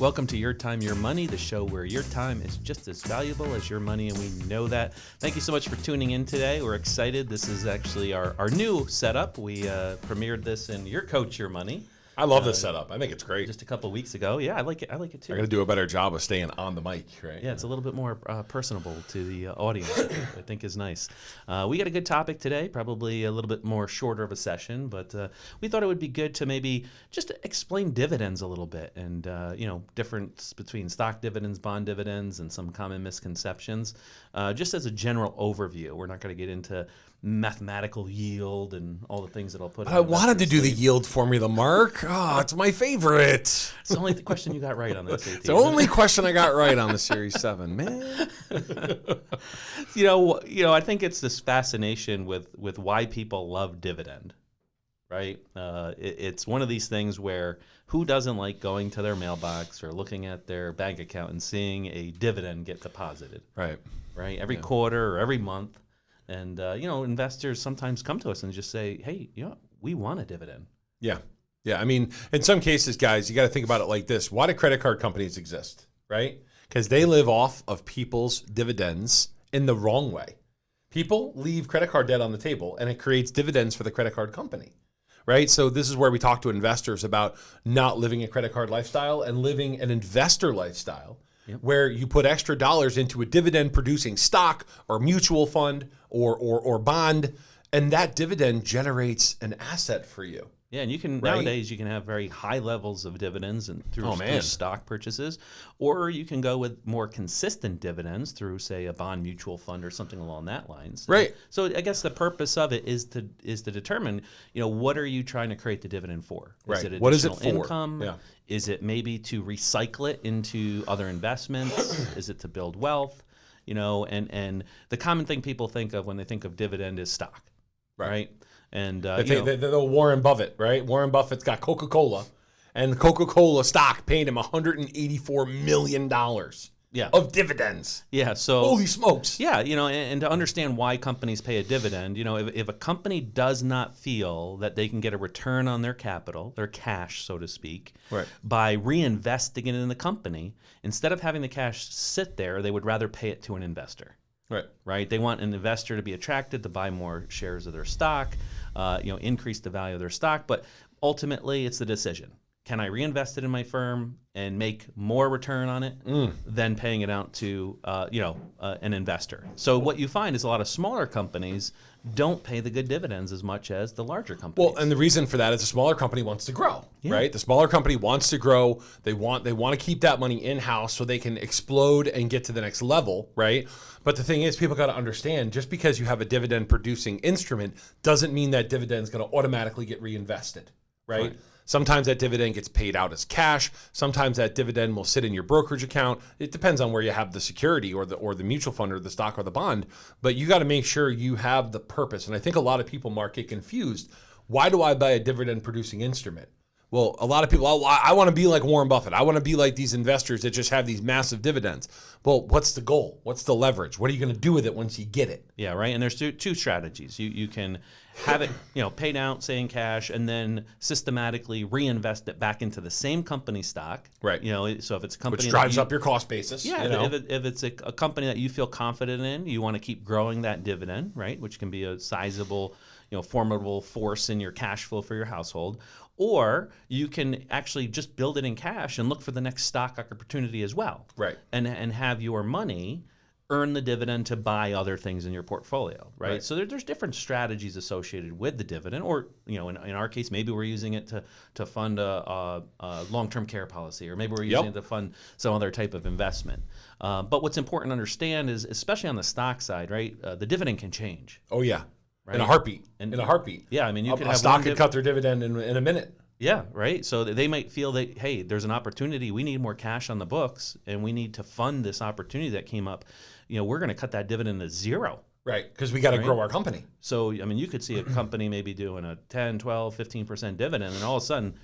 Welcome to Your Time, Your Money, the show where your time is just as valuable as your money, and we know that. Thank you so much for tuning in today. We're excited. This is actually our new setup. We premiered this in Your Coach, Your Money. I love this setup. I think it's great. Just a couple weeks ago. Yeah, I like it. I like it too. I got to do a better job of staying on the mic, right? Yeah, it's a little bit more personable to the audience, I think is nice. We got a good topic today, probably a little bit more shorter of a session, but we thought it would be good to maybe just explain dividends a little bit and, difference between stock dividends, bond dividends, and some common misconceptions. Just as a general overview. We're not going to get into mathematical yield and all the things that I'll put in. I wanted to do the yield formula, Mark. Oh, it's my favorite. It's the only question you got right on this. It's the only question I got right on the Series 7, man. I think it's this fascination with why people love dividend, right? It's one of these things where who doesn't like going to their mailbox or looking at their bank account and seeing a dividend get deposited? Right. Every quarter or every month. And, investors sometimes come to us and just say, hey, we want a dividend. Yeah. I mean, in some cases, guys, you got to think about it like this. Why do credit card companies exist, right? Because they live off of people's dividends in the wrong way. People leave credit card debt on the table, and it creates dividends for the credit card company, right? So this is where we talk to investors about not living a credit card lifestyle and living an investor lifestyle. Yep. Where you put extra dollars into a dividend-producing stock or mutual fund or bond, and that dividend generates an asset for you. Yeah, and nowadays you can have very high levels of dividends and through stock purchases, or you can go with more consistent dividends through, say, a bond mutual fund or something along that lines. Right. So I guess the purpose of it is to determine, what are you trying to create the dividend for? Right. Is it what is it for? Income? Yeah. Is it maybe to recycle it into other investments? Is it to build wealth? And the common thing people think of when they think of dividend is stock, right? And the Warren Buffett, right? Warren Buffett's got Coca-Cola, and the Coca-Cola stock paid him $184 million of dividends. Yeah, so holy smokes. Yeah, and to understand why companies pay a dividend, if a company does not feel that they can get a return on their capital, their cash, so to speak, right, by reinvesting it in the company, instead of having the cash sit there, they would rather pay it to an investor. Right. They want an investor to be attracted to buy more shares of their stock, increase the value of their stock. But ultimately, it's the decision. Can I reinvest it in my firm and make more return on it than paying it out to, an investor? So what you find is a lot of smaller companies don't pay the good dividends as much as the larger companies. Well, and the reason for that is the smaller company wants to grow, right? The smaller company wants to grow. They want to keep that money in-house so they can explode and get to the next level, right? But the thing is, people got to understand, just because you have a dividend-producing instrument doesn't mean that dividend is going to automatically get reinvested, right? Sometimes that dividend gets paid out as cash. Sometimes that dividend will sit in your brokerage account. It depends on where you have the security or the mutual fund or the stock or the bond. But you got to make sure you have the purpose. And I think a lot of people, Mark, get confused. Why do I buy a dividend-producing instrument? Well, a lot of people, I want to be like Warren Buffett. I want to be like these investors that just have these massive dividends. Well, what's the goal? What's the leverage? What are you going to do with it once you get it? Yeah, right. And there's two strategies. You can have it, paid out, say in cash, and then systematically reinvest it back into the same company stock. Right. So if it's a company which drives up your cost basis. Yeah. If it's a company that you feel confident in, you want to keep growing that dividend, right? Which can be a sizable, formidable force in your cash flow for your household. Or you can actually just build it in cash and look for the next stock opportunity as well. Right. And have your money earn the dividend to buy other things in your portfolio, right? So there's different strategies associated with the dividend, or in our case, maybe we're using it to fund a long-term care policy, or maybe we're using it to fund some other type of investment. But what's important to understand is, especially on the stock side, right, the dividend can change. Oh yeah. Right? In a heartbeat. In a heartbeat. Yeah, I mean, you could have a stock could cut their dividend in a minute. Yeah, right. So they might feel that, hey, there's an opportunity. We need more cash on the books, and we need to fund this opportunity that came up. We're going to cut that dividend to zero. Right, because we got to grow our company. So, I mean, you could see a company maybe doing a 10, 12, 15% dividend, and all of a sudden,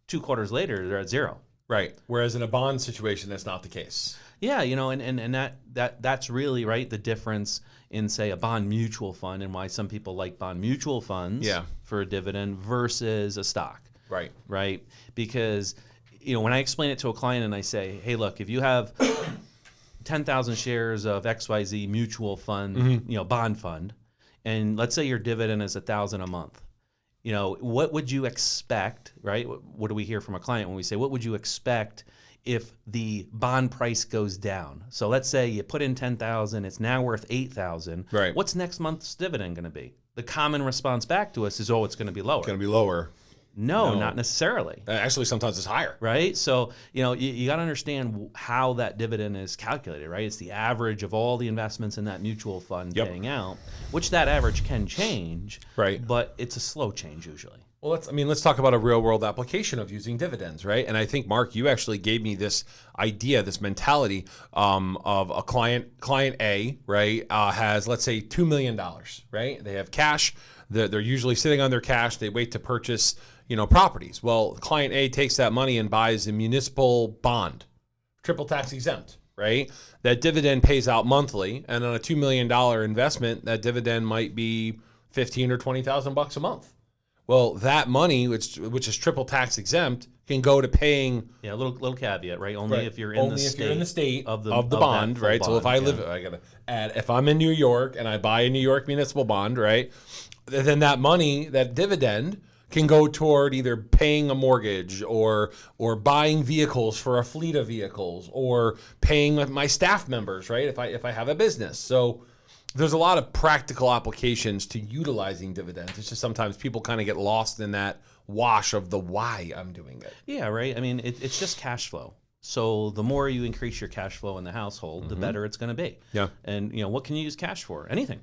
2 quarters later, they're at zero. Right, whereas in a bond situation, that's not the case. Yeah, and that's really, right, the difference in, say, a bond mutual fund and why some people like bond mutual funds for a dividend versus a stock. Right. Right, because when I explain it to a client and I say, hey, look, if you have 10,000 shares of XYZ mutual fund, bond fund, and let's say your dividend is $1,000 a month, what would you expect, right? What do we hear from a client when we say, what would you expect if the bond price goes down? So let's say you put in 10,000, it's now worth 8,000. Right. What's next month's dividend going to be? The common response back to us is, oh, it's going to be lower. It's going to be lower. No, not necessarily. Actually, sometimes it's higher. Right? So, you got to understand how that dividend is calculated, right? It's the average of all the investments in that mutual fund paying out, which that average can change, right? But it's a slow change usually. Well, let's talk about a real world application of using dividends, right? And I think, Mark, you actually gave me this idea, this mentality of a client A, right, has, let's say, $2 million, right? They have cash. They're usually sitting on their cash. They wait to purchase, properties. Well, client A takes that money and buys a municipal bond, triple tax exempt, right? That dividend pays out monthly, and on a $2 million investment, that dividend might be $15,000 or $20,000 a month. Well, that money, which is triple tax exempt, can go to paying. Yeah, a little caveat, right? Only if you're in the state of the bond, right? Bond, so if I gotta add, if I'm in New York and I buy a New York municipal bond, right, then that money, that dividend, can go toward either paying a mortgage or buying vehicles for a fleet of vehicles or paying my staff members, right? If I have a business, so. There's a lot of practical applications to utilizing dividends. It's just sometimes people kind of get lost in that wash of the why I'm doing it. Yeah, right. I mean, it's just cash flow. So the more you increase your cash flow in the household, the better it's going to be. Yeah. And what can you use cash for? Anything.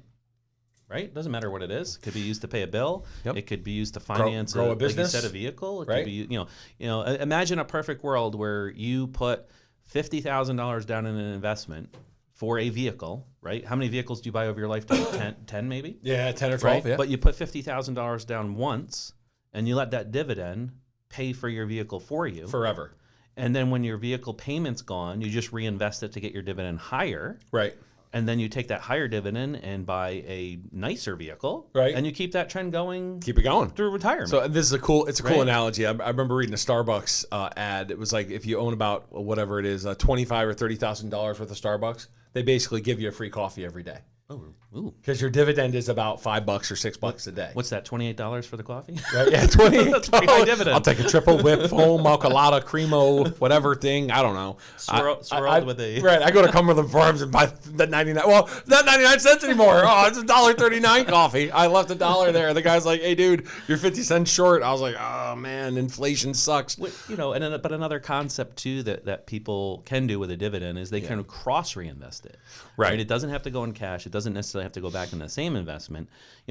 Right? It doesn't matter what it is. It could be used to pay a bill. Yep. It could be used to finance grow a business. Like you said, a vehicle. It right. could be, imagine a perfect world where you put $50,000 down in an investment for a vehicle, right? How many vehicles do you buy over your lifetime? 10 maybe? Yeah, 10 or 12, right? Yeah. But you put $50,000 down once, and you let that dividend pay for your vehicle for you. Forever. And then when your vehicle payment's gone, you just reinvest it to get your dividend higher. Right. And then you take that higher dividend and buy a nicer vehicle. Right. And you keep that trend going. Keep it going. Through retirement. So this is a cool analogy. I remember reading a Starbucks ad. It was like if you own about whatever it is, $25,000 or $30,000 worth of Starbucks, they basically give you a free coffee every day. Oh, because your dividend is about $5 or $6 a day. What's that? $28 for the coffee? Right, yeah, 20. That's pretty high dividend. I'll take a triple whip, foam, macalata, cremo, whatever thing. I don't know. Swirled with a right. I go to Cumberland Farms and buy the 99. Well, not 99 cents anymore. Oh, it's $1.39 coffee. I left $1 there. The guy's like, "Hey, dude, you're 50 cents short." I was like, "Oh man, inflation sucks." But another concept too that people can do with a dividend is they can cross reinvest it. Right. It doesn't have to go in cash. It doesn't necessarily have to go back in the same investment.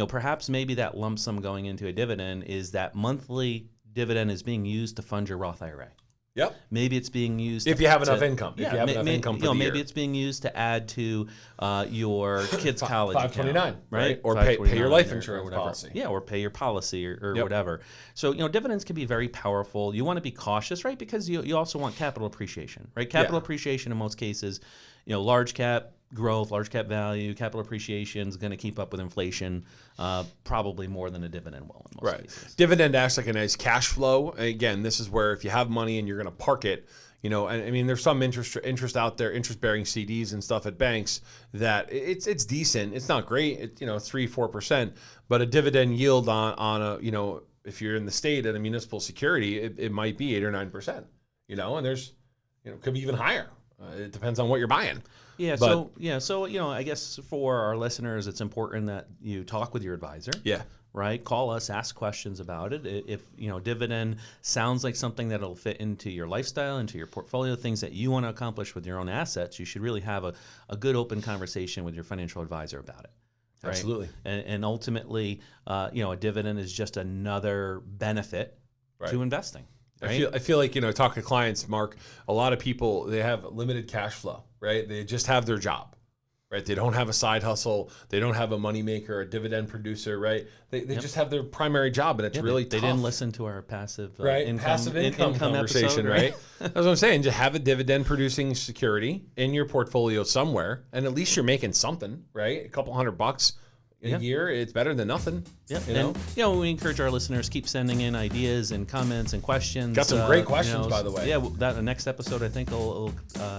Perhaps maybe that lump sum going into a dividend is that monthly dividend is being used to fund your Roth IRA. Yep. Maybe it's being used if you have enough income. Yeah, if you have enough income for the maybe year. it's being used to add to your kids' college 529, account, right? Or pay your life insurance policy. Yeah, or pay your policy or whatever. So dividends can be very powerful. You want to be cautious, right? Because you also want capital appreciation, right? Capital appreciation in most cases, large cap growth, large cap value, capital appreciation is going to keep up with inflation, probably more than a dividend will in most cases. Dividend acts like a nice cash flow. Again, this is where if you have money and you're going to park it, and I mean, there's some interest out there, interest-bearing CDs and stuff at banks that it's decent. It's not great. It's 3-4%, but a dividend yield on a if you're in the state at a municipal security, it might be 8 or 9%. And there's could be even higher. It depends on what you're buying. Yeah. So I guess for our listeners, it's important that you talk with your advisor. Yeah. Right. Call us, ask questions about it. If dividend sounds like something that'll fit into your lifestyle, into your portfolio, things that you want to accomplish with your own assets, you should really have a good open conversation with your financial advisor about it. Right? Absolutely. And ultimately, a dividend is just another benefit to investing. Right? I feel like, talking to clients, Mark, a lot of people, they have limited cash flow, right? They just have their job, right? They don't have a side hustle. They don't have a moneymaker, a dividend producer, right? They just have their primary job, and it's really tough. They didn't listen to our passive income conversation, episode, right? That's what I'm saying. Just have a dividend producing security in your portfolio somewhere, and at least you're making something, right? A couple $100 a year, it's better than nothing. Yep. And we encourage our listeners keep sending in ideas and comments and questions. Got some great questions, by the way. Yeah, that next episode I think will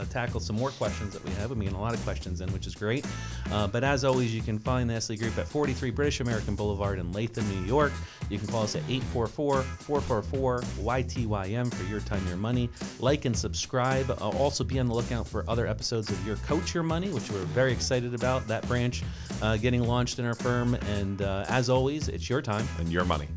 tackle some more questions that we have. We get a lot of questions in, which is great. But as always, you can find the Nestle Group at 43 British American Boulevard in Latham, New York. You can call us at 844-444-YTYM for Your Time, Your Money. Like and subscribe. Also be on the lookout for other episodes of Your Coach, Your Money, which we're very excited about. That branch getting launched in our firm. And as always, it's your time and your money.